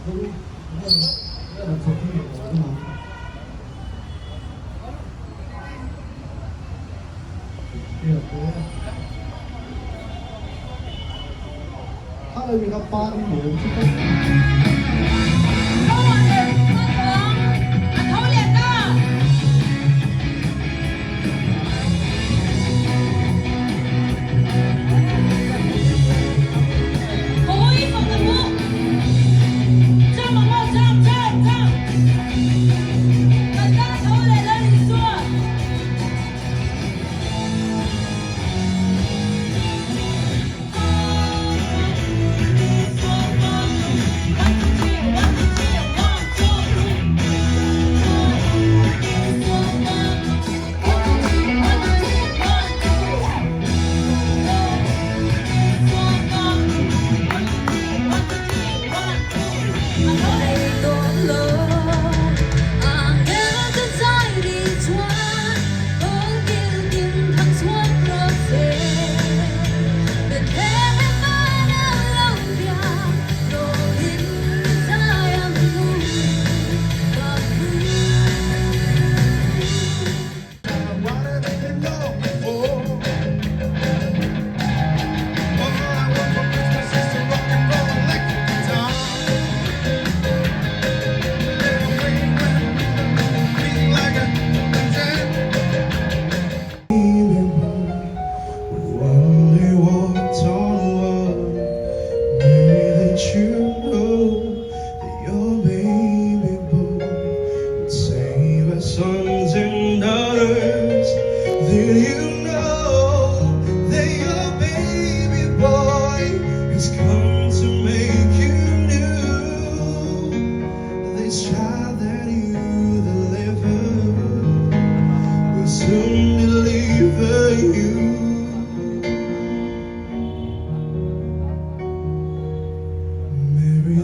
他那边个八米多。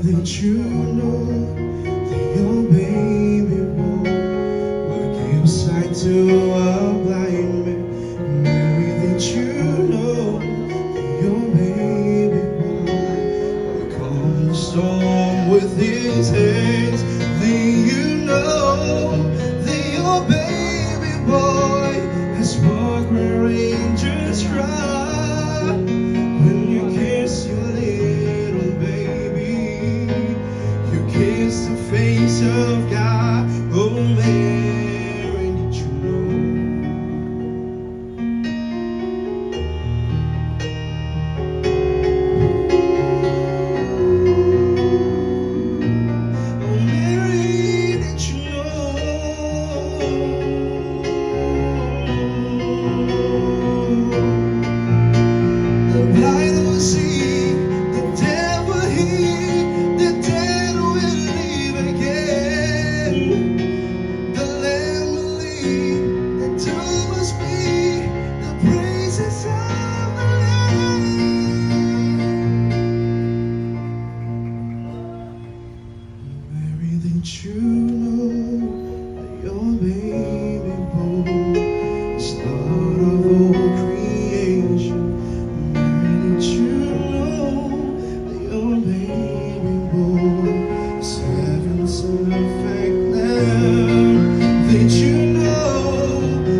That you know that your baby boy will give sight to a blind man. Mary, that you know that your baby boy will calm the storm with his hands. Then you know that your baby boy has walked where angels cry. When you kiss your little baby, you kiss the face of God. Oh, Mary, did you know? Oh, Mary, did you know? The blind will see, the deaf will hear, the dead will live again. The lamb will lead, the tomb must be the praises of the Lamb. Mary, did you know that your baby boy is Lord of all creation? Mary, did you know that your baby boy is heaven's perfect lamb? Did you know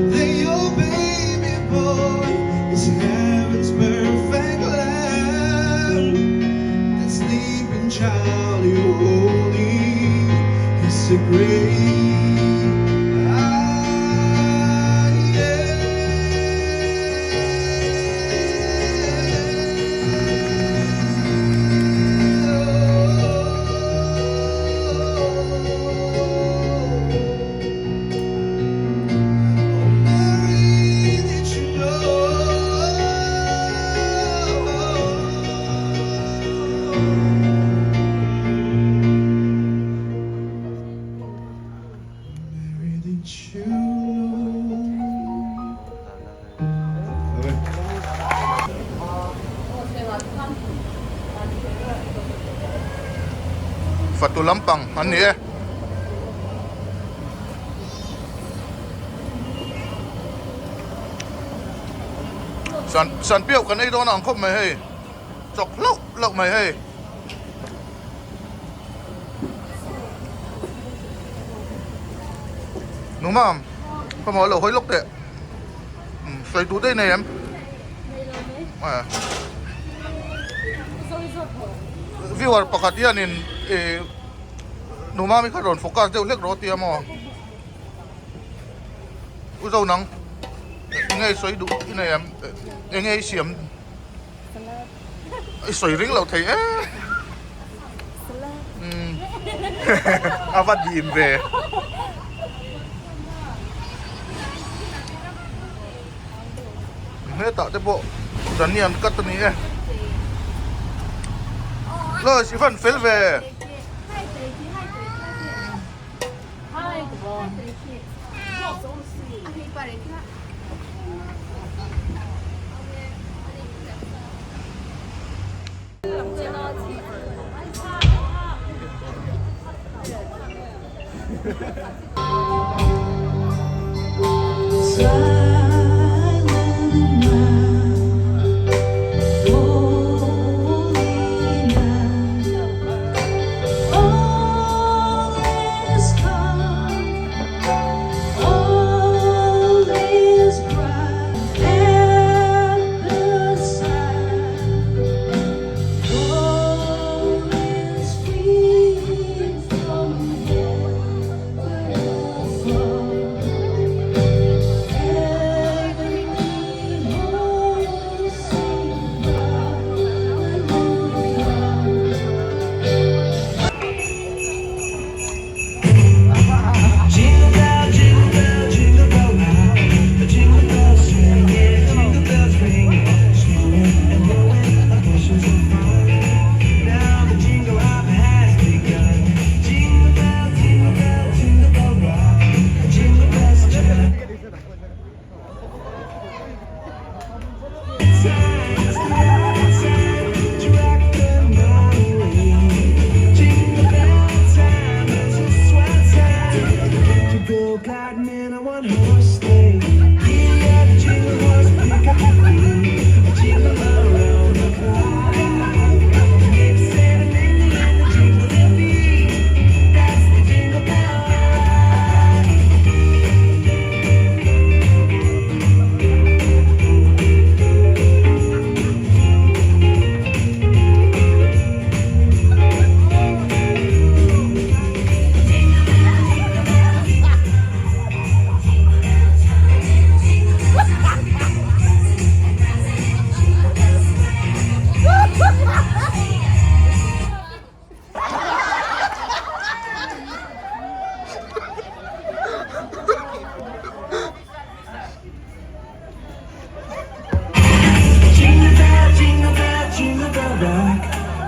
that your baby boy is heaven's perfect lamb? That sleeping child you holding is a great Fatu Lampang, ano eh? San Piao kan ay doon ang kom may hey. Chok lau lau may hey. Numam. Kamu lo hoi lok de. Sai tu dei nem. Viewer pakat yan in numami ka ron focus deu lek roti mo. Uzaw nang ngay sai du inayam ngay siam. Sai ring lo thei Apa di imbe. Hết tạo thế bộ dần niệm cất tao ní rồi chỉ phần phết về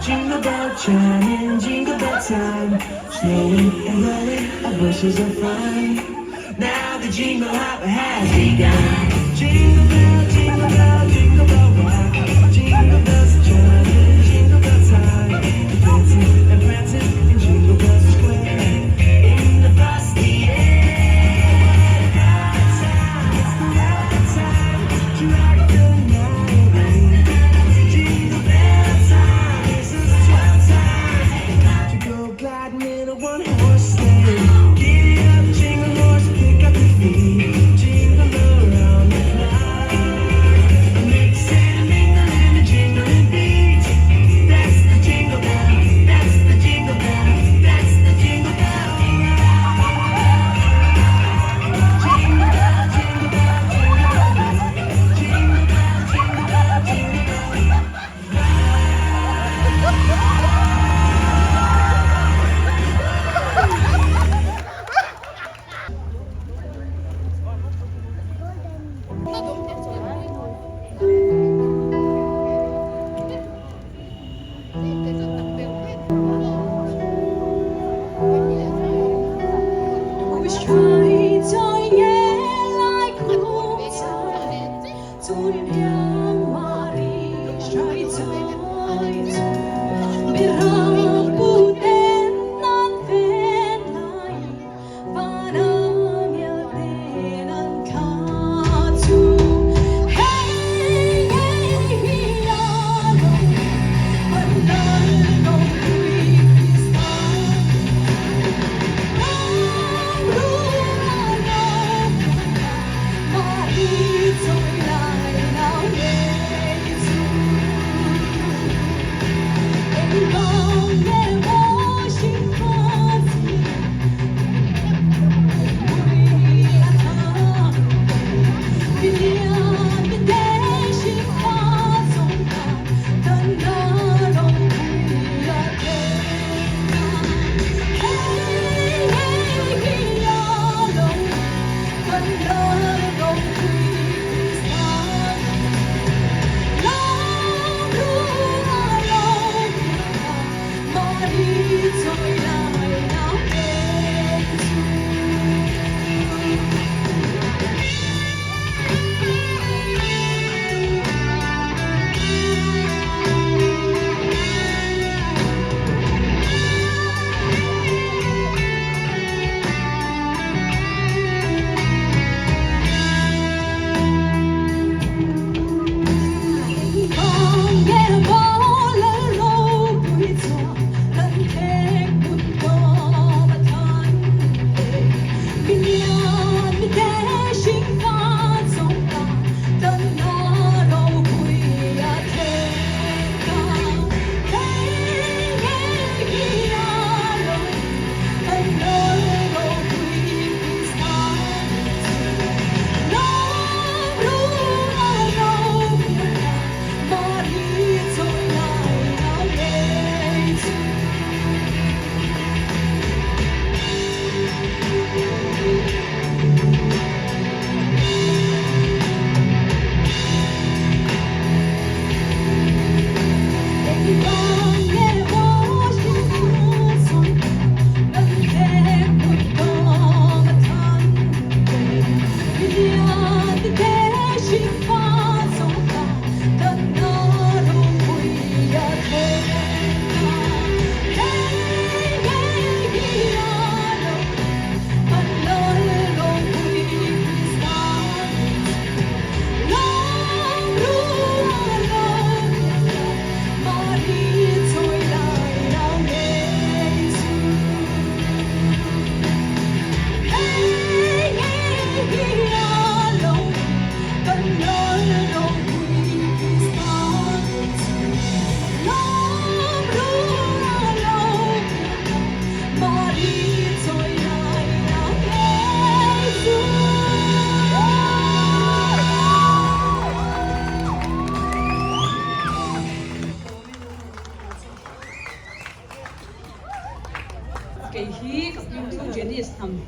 Jingle bell chiming, jingle bell time. Snowing and blowing, our bushes are fine. Now the jingle hop has begun. Jingle bell, jingle bell, jingle bell rock. Jingle bells chiming, jingle bell time. Dancing and prancing in Jingle Bell Square. In the frosty air. Now it's time to rock the night away. Jingle bell time, this is your time to go gliding in a one-horse sleigh. Giddy up, jingle horse, pick up your feet. Jingle around the clock. Mix and mingle in the jingling beat. That's the jingle bell, that's the jingle bell, that's the jingle bell. Jingle bell, jingle bell, jingle bell, jingle bell, jingle bell, jingle bell. Always try to yeah like to young Marie try to berambuten nan venai parang yeltenan katu hey hilalo andando Krista.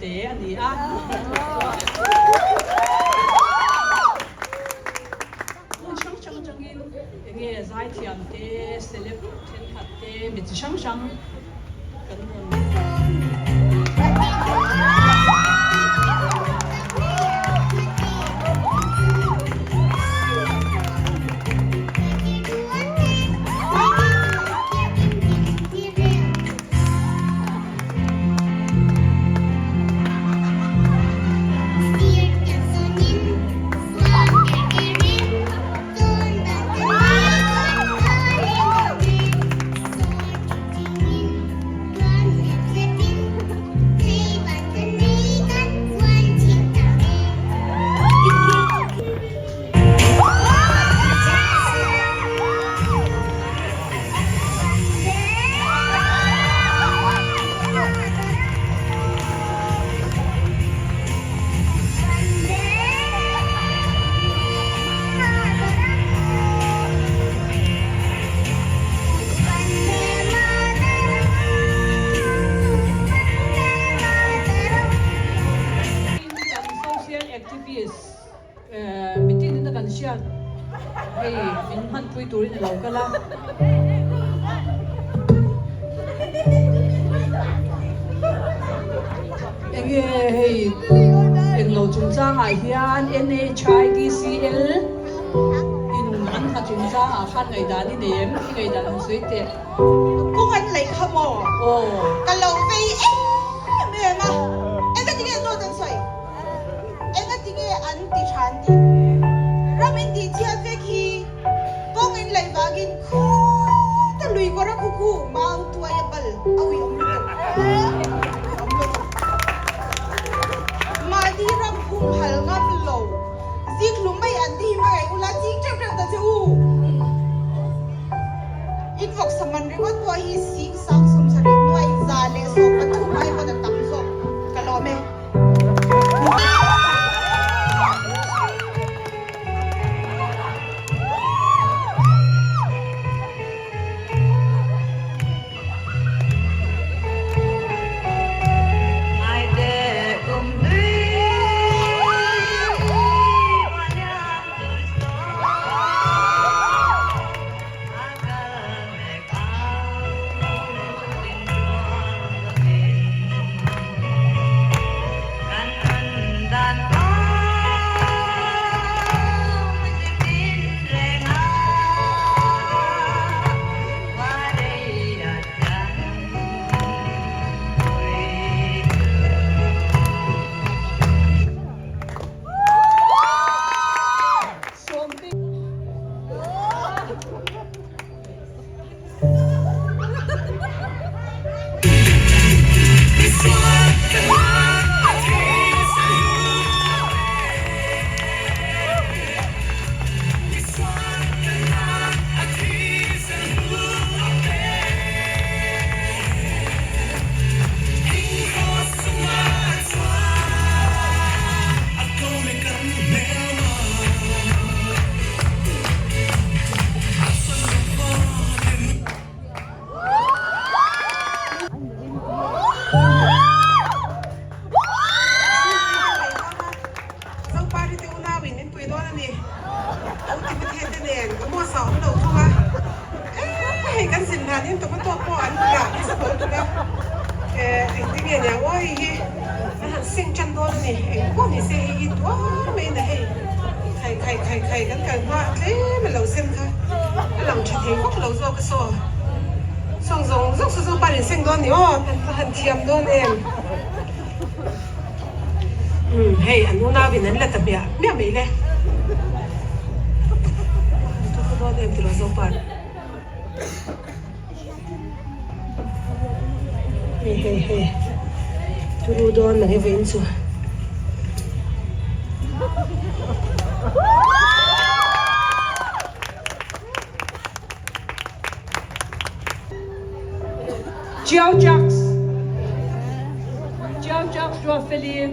te ani a chang chang chang in nge zai thiam te celeb then hat te mi chi chang chang kan meeting na kan siya hey minhan pui turin law kala enge hey englo chung chang a hian NHIDCL in an ha chung chang a khan ngai dan ni nem ngai dan sui te cũng anh lấy không mò oh cái lồng vây em mà em cái tiếng nói đơn sợi em cái tiếng anh đi chán đi rồi mình đi chơi về khi cũng anh lấy vàng in khu ta lùi qua đó khu mang tua ya bal awi ông mà đi ram khung hal ngam lâu ziết lùm mấy anh đi mà cái ula ziết trong trong ta chú in vok saman ri wat wa hi sing sang sum sari noi zale so pathu mai pada tam so kalome hey anh muốn nào bên này là tập bia bia mấy lẽ tôi có đón em từ lâu rồi hey tôi đón mà cái vĩnh rồi Joe Jacks Joe Philly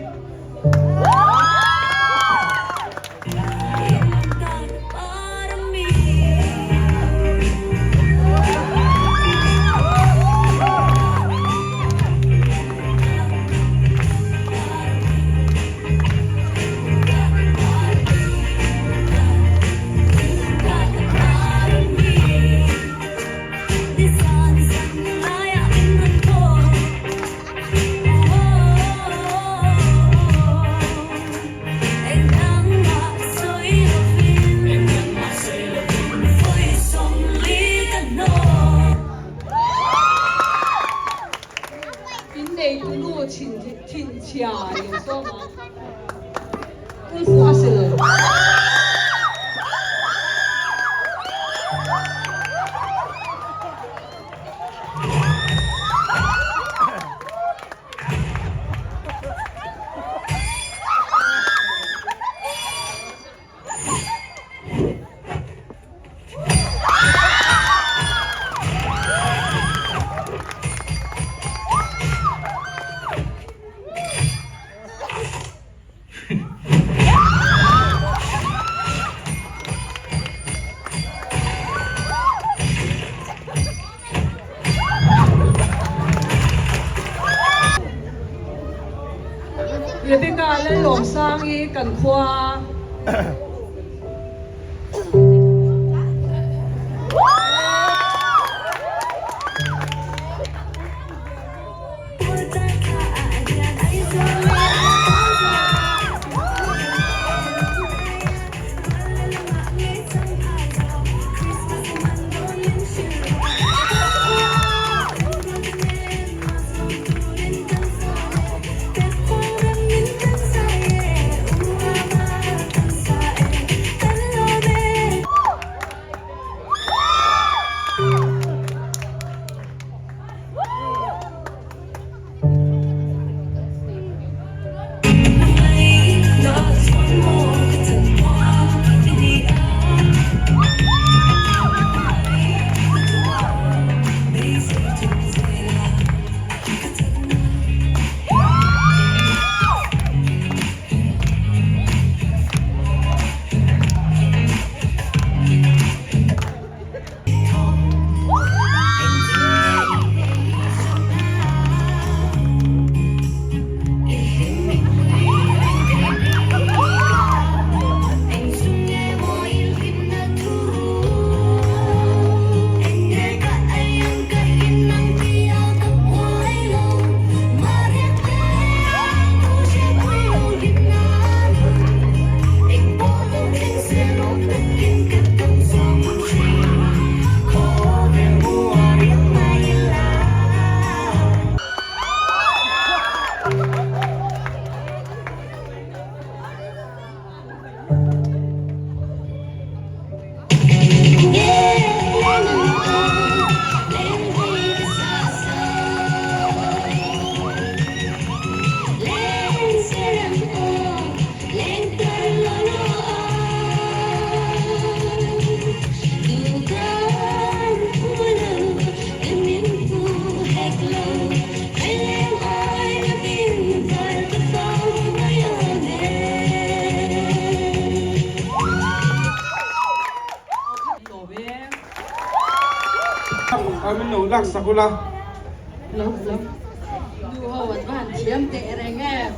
Rebecca le lom sang I kan khwa Mình nấu lạc sakula. lom du ho wat ban thiam te reng em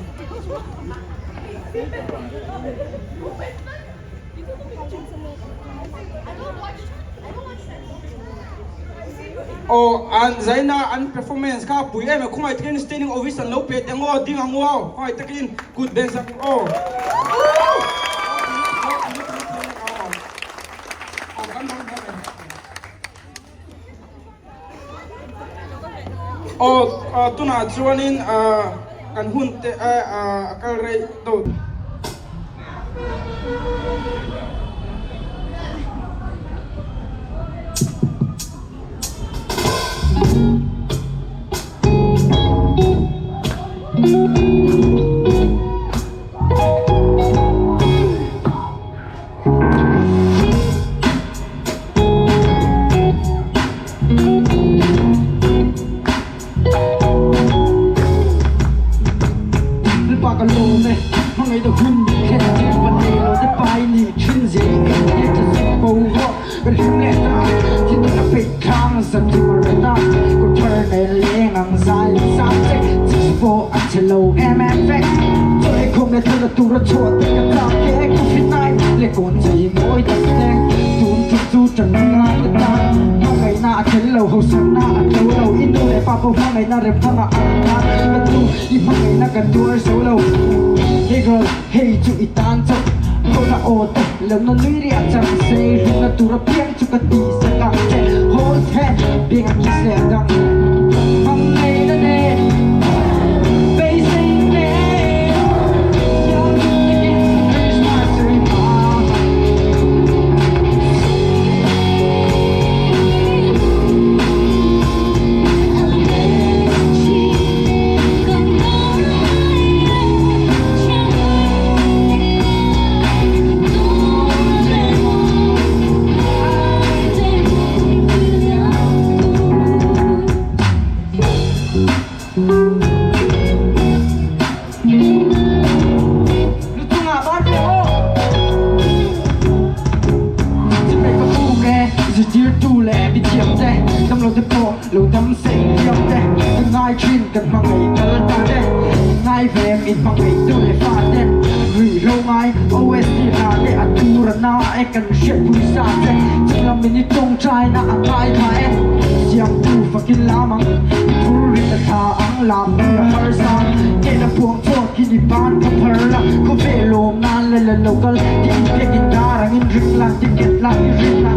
Oh, an zaina an performance ka pui em khong ai train standing ovation lo pe tengo ding angwa khong ai takin good dance oh. Tuna chuanin kan hun te akal rei to Hello, Pmcf tôi không để thật là tu ra chuột để cả ta kể COVID-19 lấy con gì mỗi tập đen tuôn chút chút chẳng ngại để ta hôm ngày na thấy lâu hậu sáng na lâu lâu in đôi để pha hôm ngày na đẹp hơn là ăn na cái tu đi hôm ngày na cần đuôi số lâu hey girl hey chú ít tan chậm cô là ô tô lớn nó lưỡi điện chẳng xe lúc là tu ra piang chú cái tí sẽ làm chạy hôn thế piang anh sẽ đăng hôm nay nó nè lâu đêm po lâu đêm say nhau đây từng ai chuyên cần mang ngày cả ta đây ngay về mình bằng ngày tôi lại pha đen gửi lâu ngay OS đi là để ăn tu ra na ai cần shit vui xa thế chắc là mình đi trong trai na ăn ai thái siang tu fucking lama puri ta tha ang lam na har sa ke na puang chuak ki ni ban ka phar la ko ve lom nan le le local ki ke ki darang in ring la ticket la ring la